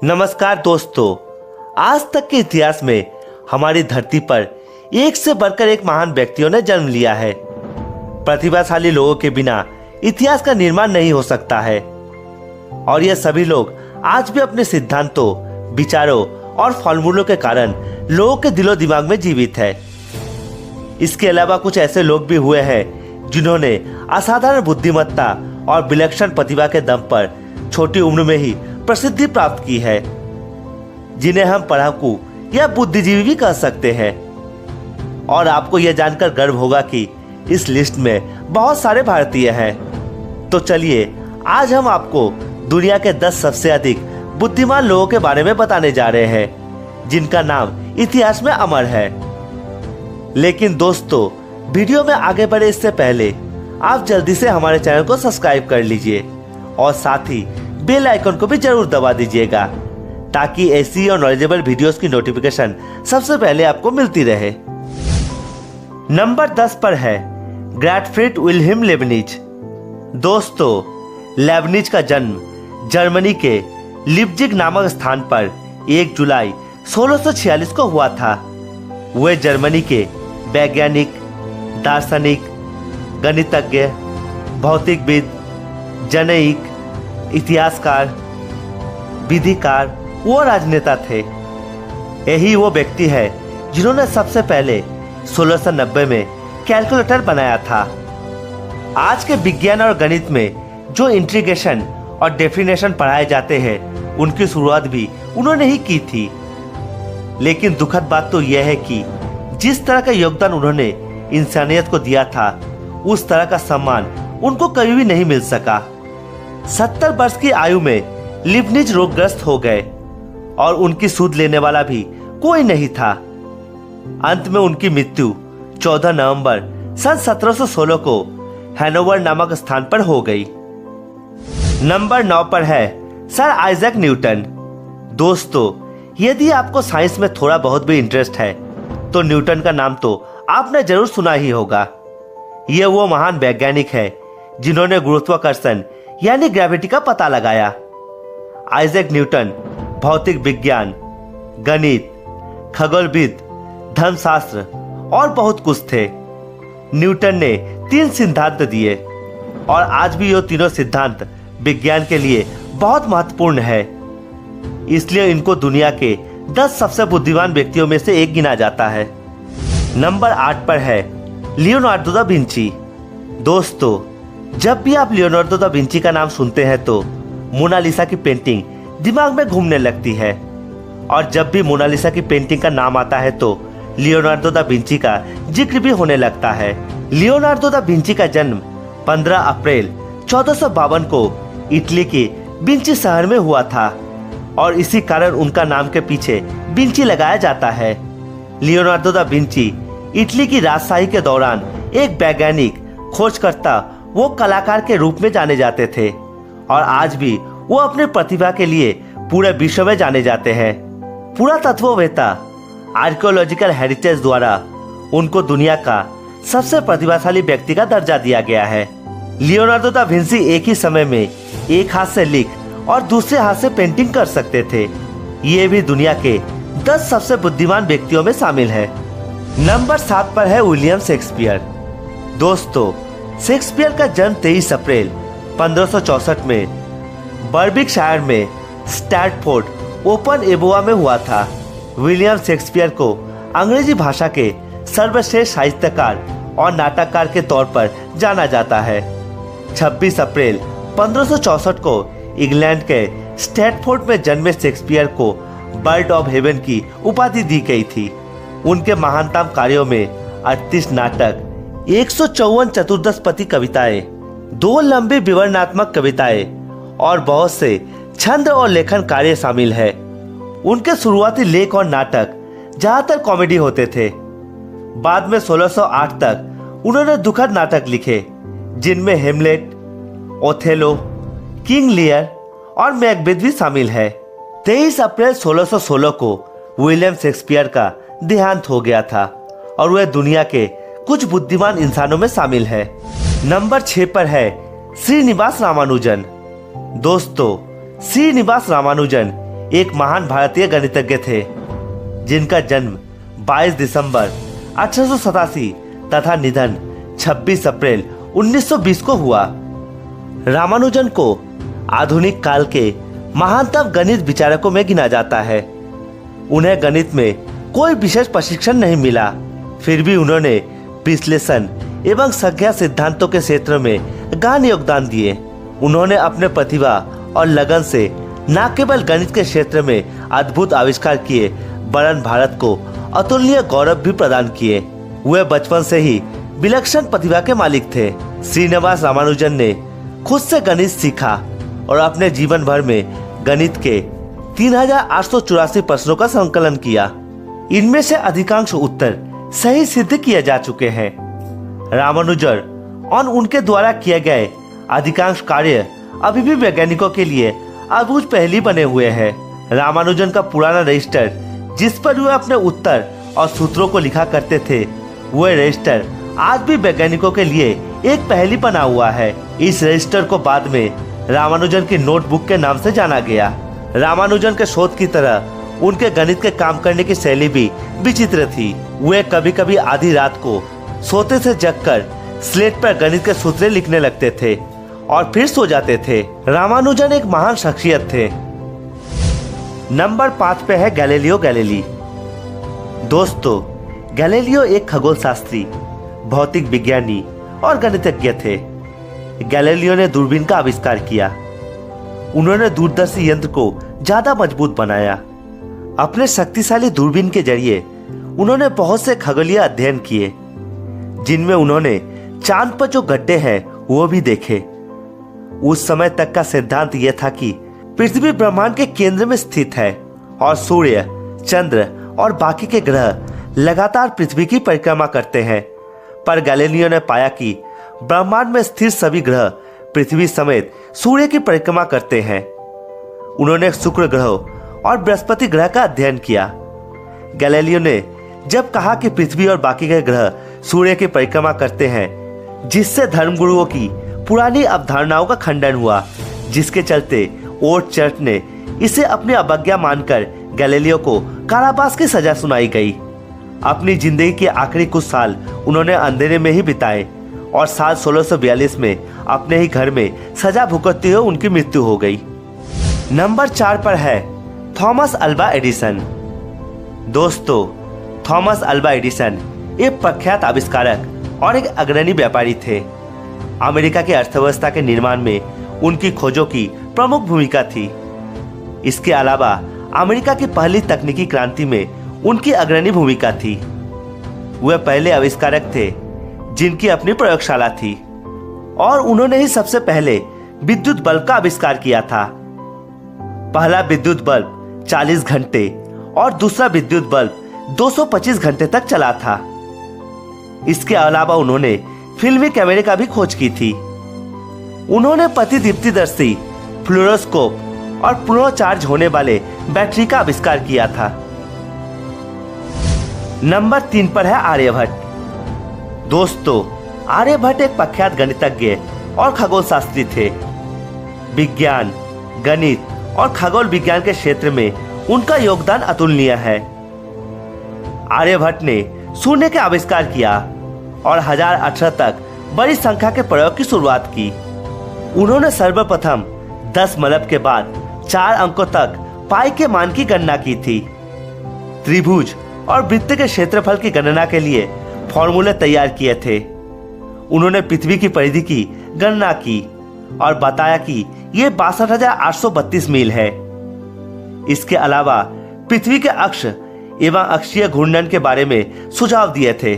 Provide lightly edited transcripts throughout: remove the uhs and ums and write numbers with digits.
नमस्कार दोस्तों, आज तक के इतिहास में हमारी धरती पर एक से बढ़कर एक महान व्यक्तियों ने जन्म लिया है। प्रतिभाशाली लोगों के बिना इतिहास का निर्माण नहीं हो सकता है और ये सभी लोग आज भी अपने सिद्धांतों, विचारों और फॉर्मूलों के कारण लोगों के दिलो दिमाग में जीवित है। इसके अलावा कुछ ऐसे लोग भी हुए हैं जिन्होंने असाधारण बुद्धिमत्ता और विलक्षण प्रतिभा के दम पर छोटी उम्र में ही प्रसिद्धि प्राप्त की है, जिन्हें हम पढ़ाकू या बुद्धिजीवी भी कह सकते हैं। और आपको यह जानकर गर्व होगा कि इस लिस्ट में बहुत सारे भारतीय हैं। तो चलिए आज हम आपको दुनिया के 10 सबसे अधिक बुद्धिमान लोगों के बारे में बताने जा रहे हैं, जिनका नाम इतिहास में अमर है। लेकिन दोस्तों, वीडियो में आगे बढ़े इससे पहले आप जल्दी से हमारे चैनल को सब्सक्राइब कर लीजिए और साथ ही बेल आइकन को भी जरूर दबा दीजिएगा, ताकि ऐसी और नॉलेजेबल वीडियोस की नोटिफिकेशन सबसे पहले आपको मिलती रहे। नंबर 10 पर है गॉटफ्रीड विल्हेम लेबनिज। दोस्तों, लेबनिज का जन्म जर्मनी के लिप्जिग नामक स्थान पर 1 जुलाई 1646 को हुआ था। वे जर्मनी के वैज्ञानिक, दार्शनिक, गणितज्ञ, भौतिकविद, जनईक, इतिहासकार, विधिकार व राजनेता थे। यही वो व्यक्ति है जिन्होंने सबसे पहले 1690 में कैलकुलेटर बनाया था। आज के विज्ञान और गणित में जो इंटीग्रेशन और डेफिनेशन पढ़ाए जाते हैं, उनकी शुरुआत भी उन्होंने ही की थी। लेकिन दुखद बात तो यह है कि जिस तरह का योगदान उन्होंने इंसानियत को दिया था, उस तरह का सम्मान उनको कभी भी नहीं मिल सका। 70 वर्ष की आयु में लिबनिज रोगग्रस्त हो गए और उनकी सूद लेने वाला भी कोई नहीं था। अंत में उनकी मृत्यु 14 नवंबर सन 1716 को हैनोवर नामक स्थान पर हो गई। नंबर 9 पर है सर आइजैक न्यूटन। दोस्तों, यदि आपको साइंस में थोड़ा बहुत भी इंटरेस्ट है तो न्यूटन का नाम तो आपने जरूर सुना ही होगा। यह वो महान वैज्ञानिक है जिन्होंने गुरुत्वाकर्षण यानी ग्रेविटी का पता लगाया। आइजैक न्यूटन भौतिक विज्ञान, गणित, खगोलविद, धर्मशास्त्र और बहुत कुछ थे। न्यूटन ने 3 सिद्धांत दिए और आज भी ये तीनों सिद्धांत विज्ञान के लिए बहुत महत्वपूर्ण है। इसलिए इनको दुनिया के 10 सबसे बुद्धिमान व्यक्तियों में से एक गिना जाता है। नंबर 8 पर है लियोनार्डो दा विंची। दोस्तों, जब भी आप लियोनार्डो दा विंची का नाम सुनते हैं तो मोनालिसा की पेंटिंग दिमाग में घूमने लगती है, और जब भी मोनालिसा की पेंटिंग का नाम आता है तो लियोनार्डो दा विंची का जिक्र भी होने लगता है। लियोनार्डो दा विंची का जन्म 15 अप्रैल 1452 को इटली के विंची शहर में हुआ था और इसी कारण उनका नाम के पीछे विंची लगाया जाता है। लियोनार्डो दा विंची इटली की राजशाही के दौरान एक वैज्ञानिक, खोजकर्ता वो कलाकार के रूप में जाने जाते थे और आज भी वो अपने प्रतिभा के लिए पूरे विश्व में जाने जाते हैं। पुरातत्ववेत्ता आर्कियोलॉजिकल हेरिटेज द्वारा उनको दुनिया का सबसे प्रतिभाशाली व्यक्ति का दर्जा दिया गया है। लियोनार्डो दा विंची एक ही समय में एक हाथ से लिख और दूसरे हाथ से पेंटिंग कर सकते थे। ये भी दुनिया के 10 सबसे बुद्धिमान व्यक्तियों में शामिल है। नंबर 7 पर है विलियम शेक्सपियर। दोस्तों, शेक्सपियर का जन्म 23 अप्रैल 1564 में बर्बिकशायर में स्टैटफोर्ड ओपन एबोआ में हुआ था। विलियम शेक्सपियर को अंग्रेजी भाषा के सर्वश्रेष्ठ साहित्यकार और नाटककार के तौर पर जाना जाता है। 26 अप्रैल 1564 को इंग्लैंड के स्टैटफोर्ड में जन्मे शेक्सपियर को बर्ड ऑफ हेवन की उपाधि दी गई थी। उनके महानतम कार्यों में 38 नाटक, 154 चतुर्दशपदी कविताएं, 2 लंबी विवरणात्मक कविताएं और बहुत से छंद और लेखन कार्य शामिल है। उनके शुरुआती लेख और नाटक ज्यादातर कॉमेडी होते थे। बाद में 1608 तक उन्होंने दुखद नाटक लिखे, जिनमें हेमलेट, ओथेलो, किंग लियर और मैकबेथ भी शामिल है। 23 अप्रैल 1616 को विलियम शेक्सपियर का देहांत हो गया था और वह दुनिया के कुछ बुद्धिमान इंसानों में शामिल है। नंबर 6 पर है श्रीनिवास रामानुजन। दोस्तों, श्रीनिवास रामानुजन एक महान भारतीय गणितज्ञ थे जिनका जन्म 22 दिसंबर 1887 तथा निधन 26 अप्रैल 1920 को हुआ। रामानुजन को आधुनिक काल के महानतम गणित विचारकों में गिना जाता है। उन्हें गणित में कोई विशेष प्रशिक्षण नहीं मिला, फिर भी उन्होंने विश्लेषण एवं संख्या सिद्धांतों के क्षेत्र में गहन योगदान दिए। उन्होंने अपने प्रतिभा और लगन से न केवल गणित के क्षेत्र में अद्भुत आविष्कार किए, वरन भारत को अतुलनीय गौरव भी प्रदान किए। वे बचपन से ही विलक्षण प्रतिभा के मालिक थे। श्रीनिवास रामानुजन ने खुद से गणित सीखा और अपने जीवन भर में गणित के 3884 प्रश्नों का संकलन किया। इनमें से अधिकांश उत्तर सही सिद्ध किए जा चुके हैं। रामानुजन और उनके द्वारा किए गए अधिकांश कार्य अभी भी वैज्ञानिकों के लिए अबूझ पहेली बने हुए हैं। रामानुजन का पुराना रजिस्टर जिस पर वे अपने उत्तर और सूत्रों को लिखा करते थे, वह रजिस्टर आज भी वैज्ञानिकों के लिए एक पहेली बना हुआ है। इस रजिस्टर को बाद में रामानुजन की नोटबुक के नाम से जाना गया। रामानुजन के शोध की तरह उनके गणित के काम करने की शैली भी विचित्र थी। वे कभी कभी आधी रात को सोते से जगकर स्लेट पर गणित के सूत्र लिखने लगते थे और फिर सो जाते थे। रामानुजन एक महान शख्सियत थे। नंबर 5 पे है गैलीलियो गैलीली। दोस्तों, गैलीलियो एक खगोल शास्त्री, भौतिक विज्ञानी और गणितज्ञ थे। गैलीलियो ने दूरबीन का आविष्कार किया। उन्होंने दूरदर्शी यंत्र को ज्यादा मजबूत बनाया। अपने शक्तिशाली दूरबीन के जरिए उन्होंने बहुत से खगोलीय अध्ययन किए, जिनमें उन्होंने चांद पर जो गड्ढे हैं वो भी देखे। उस समय तक का सिद्धांत यह था कि पृथ्वी ब्रह्मांड के केंद्र में स्थित है और सूर्य, चंद्र और बाकी के ग्रह लगातार पृथ्वी की परिक्रमा करते हैं। पर गैलीलियो ने पाया कि ब्रह्मांड में स्थित सभी ग्रह पृथ्वी समेत सूर्य की परिक्रमा करते हैं। उन्होंने शुक्र ग्रह और बृहस्पति ग्रह का अध्ययन किया। गैलीलियो ने जब कहा कि पृथ्वी और बाकी के ग्रह सूर्य की परिक्रमा करते हैं, जिससे धर्मगुरुओं की पुरानी अवधारणाओं का खंडन हुआ, जिसके चलते ओल्ड चर्च ने इसे अपनी अवज्ञा मानकर गैलीलियो को कारावास की सजा सुनाई गई। अपनी जिंदगी के आखिरी कुछ साल उन्होंने अंधेरे में ही बिताए और साल 1642 में अपने ही घर में सजा भुगतते हुए उनकी मृत्यु हो गई। नंबर 4 पर है थॉमस अल्वा एडिसन। दोस्तों, थॉमस अल्वा एडिसन एक प्रख्यात आविष्कारक और एक अग्रणी व्यापारी थे। अमेरिका की अर्थव्यवस्था के निर्माण में उनकी खोजों की प्रमुख भूमिका थी। इसके अलावा अमेरिका की पहली तकनीकी क्रांति में उनकी अग्रणी भूमिका थी। वे पहले आविष्कारक थे जिनकी अपनी प्रयोगशाला थी और उन्होंने ही सबसे पहले विद्युत बल्ब का आविष्कार किया था। पहला विद्युत बल्ब 40 घंटे और दूसरा विद्युत बल्ब 225 घंटे तक चला था। इसके अलावा उन्होंने फिल्मी कैमरे का भी खोज की थी। उन्होंने प्रतिदीप्तिदर्शी, फ्लोरोस्कोप और पुनः चार्ज होने वाले बैटरी का आविष्कार किया था। नंबर 3 पर है आर्यभट्ट। दोस्तों, आर्यभट्ट एक प्रख्यात गणितज्ञ और खगोल शास्त्री थे। विज्ञान, गणित और खगोल विज्ञान के क्षेत्र में उनका योगदान अतुलनीय है। आर्यभट्ट ने शून्य का आविष्कार किया और 1018 तक बड़ी संख्या के प्रयोग की शुरुआत की। उन्होंने सर्वप्रथम 10 मलब के बाद 4 अंकों तक पाई के मान की गणना की थी। त्रिभुज और वृत्त के क्षेत्रफल की गणना के लिए फॉर्मूले तैयार किए थे। उन्होंने पृथ्वी की परिधि की गणना की और बताया कि यह 62,832 मील है। इसके अलावा पृथ्वी के अक्ष एवं अक्षीय घूर्णन के बारे में सुझाव दिए थे।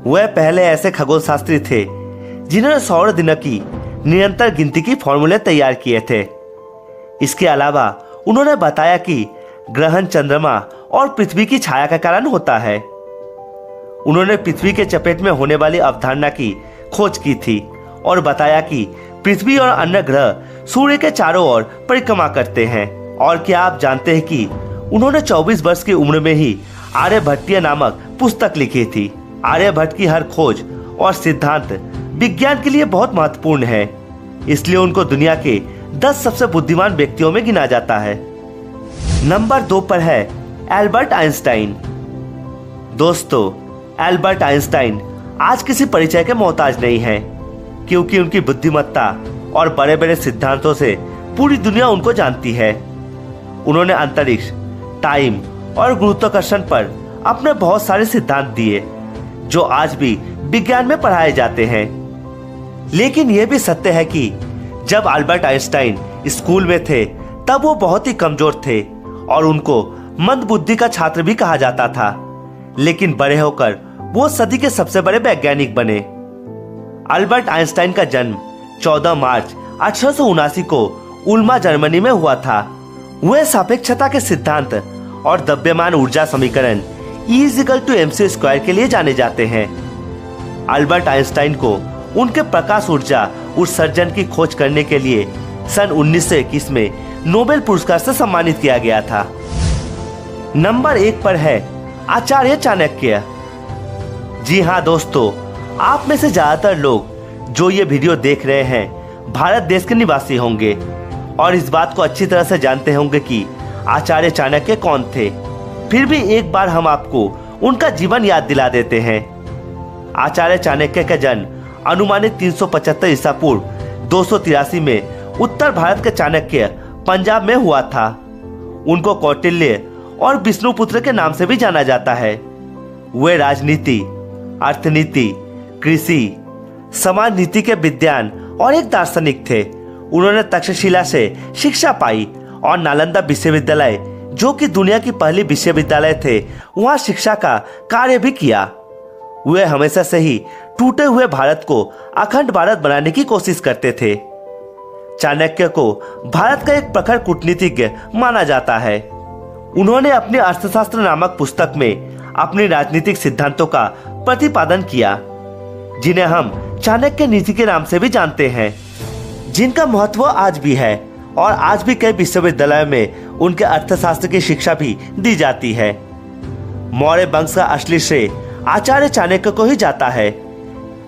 वह पहले ऐसे खगोल शास्त्री थे जिन्होंने सौर दिनों की निरंतर गिनती की फॉर्मूले तैयार किए थे। इसके अलावा उन्होंने बताया कि ग्रहण चंद्रमा और पृथ्वी की छाया के कारण होता है। उन्होंने पृथ्वी के चपेट में होने वाली अवधारणा की खोज की थी और बताया कि पृथ्वी और अन्य ग्रह सूर्य के चारों ओर परिक्रमा करते हैं। और क्या आप जानते हैं कि उन्होंने 24 वर्ष की उम्र में ही आर्यभट्टीय नामक पुस्तक लिखी थी। आर्यभट्ट की हर खोज और सिद्धांत विज्ञान के लिए बहुत महत्वपूर्ण है, इसलिए उनको दुनिया के 10 सबसे बुद्धिमान व्यक्तियों में गिना जाता है। नंबर 2 पर है एल्बर्ट आइंस्टाइन। दोस्तों, एल्बर्ट आइंस्टाइन आज किसी परिचय के मोहताज नहीं है, क्योंकि उनकी बुद्धिमत्ता और बड़े बड़े सिद्धांतों से पूरी दुनिया उनको जानती है। उन्होंने अंतरिक्ष, टाइम और गुरुत्वाकर्षण पर अपने बहुत सारे सिद्धांत दिए जो आज भी विज्ञान में पढ़ाए जाते हैं। लेकिन यह भी सत्य है कि जब एल्बर्ट आइंस्टाइन स्कूल में थे तब वो बहुत ही कमजोर थे और उनको मंद बुद्धि का छात्र भी कहा जाता था। लेकिन बड़े होकर वो सदी के सबसे बड़े वैज्ञानिक बने। एल्बर्ट आइंस्टाइन का जन्म 14 मार्च 1879 को उल्मा जर्मनी में हुआ था। वे सापेक्षता के सिद्धांत और द्रव्यमान ऊर्जा समीकरण E=mc² के लिए जाने जाते हैं। एल्बर्ट आइंस्टाइन को उनके प्रकाश ऊर्जा उत्सर्जन की खोज करने के लिए सन 1921 में नोबेल पुरस्कार से सम्मानित किया गया था। नंबर 1 पर है आचार्य चाणक्य। जी हाँ दोस्तों, आप में से ज्यादातर लोग जो ये वीडियो देख रहे हैं भारत देश के निवासी होंगे और इस बात को अच्छी तरह से जानते होंगे कि आचार्य चाणक्य कौन थे। फिर भी एक बार हम आपको उनका जीवन याद दिला देते हैं। आचार्य चाणक्य का जन्म अनुमानित 375 ईसा पूर्व 283 में उत्तर भारत के चाणक्य पंजाब में हुआ था। उनको कौटिल्य और विष्णुपुत्र के नाम से भी जाना जाता है। वे राजनीति, अर्थनीति, कृषि, समाज नीति के विद्वान और एक दार्शनिक थे। उन्होंने तक्षशिला से शिक्षा पाई और नालंदा विश्वविद्यालय, जो कि दुनिया की पहली विश्वविद्यालय थे, वहां शिक्षा का कार्य भी किया। वे हमेशा से ही टूटे हुए भारत को अखंड भारत बनाने की कोशिश करते थे। चाणक्य को भारत का एक प्रखर कूटनीतिज्ञ माना जाता है। उन्होंने अपनी अर्थशास्त्र नामक पुस्तक में अपने राजनीतिक सिद्धांतों का प्रतिपादन किया, जिन्हें हम चाणक्य नीति के नाम से भी जानते हैं, जिनका महत्व आज भी है और आज भी कई विश्वविद्यालयों में उनके अर्थशास्त्र की शिक्षा भी दी जाती है। मौर्य वंश का असली श्रेय आचार्य चाणक्य को ही जाता है,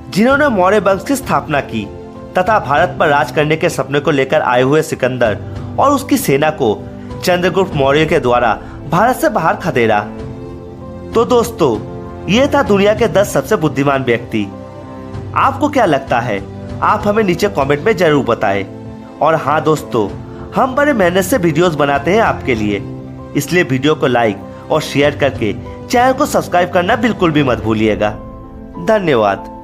जिन्होंने मौर्य वंश की स्थापना की तथा भारत पर राज करने के सपने को लेकर आए हुए सिकंदर और उसकी सेना को चंद्रगुप्त मौर्य के द्वारा भारत से बाहर खदेड़ा। तो दोस्तों, ये था दुनिया के 10 सबसे बुद्धिमान व्यक्ति। आपको क्या लगता है? आप हमें नीचे कमेंट में जरूर बताएं। और हाँ दोस्तों, हम बड़े मेहनत से वीडियोस बनाते हैं आपके लिए, इसलिए वीडियो को लाइक और शेयर करके चैनल को सब्सक्राइब करना बिल्कुल भी मत भूलिएगा। धन्यवाद।